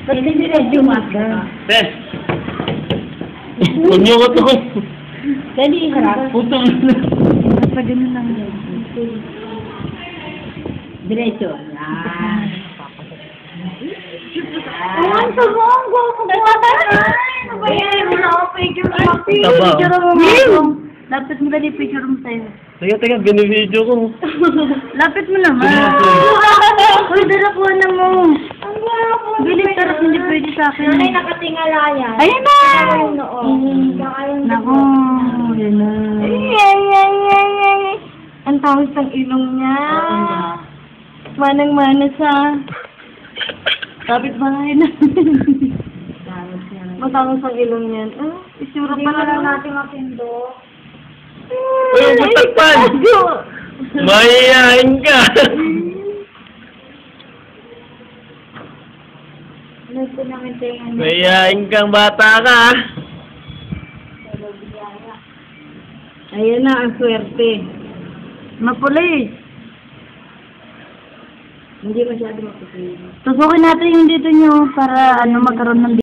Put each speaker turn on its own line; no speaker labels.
Ba't hindi medyo maga?
Tes! Kunyo ko to.
Dali, harap.
Putang.
Basta ganun lang. Diretso. Yan. Ang sabong ko. Ano ba yan? Wala ako picture. Picture mo. Lapit mo dali picture mo sa'yo.
Teka, binibidyo ko.
Lapit mo naman. Uy, dalapuan na mo. Bilis, pero hindi pwede sa akin.
Nanay, nakatingala yan.
Ayan na!
Saka yung noon. Saka yung
Naku, yan na.
Ang tawis ng ilong niya.
Manang-mana sa kapit bahay na.
Matawis ang ilong niyan. Isura pa lang natin mapindo.
Uy, matakpan! Mahihain ka!
Ano po namin tingnan niya?
Mahihain kang bata ka.
Ayan na, ang swerte. Mapuli. Hindi masyado mapuli. Tusukin natin yung dito nyo para magkaroon ng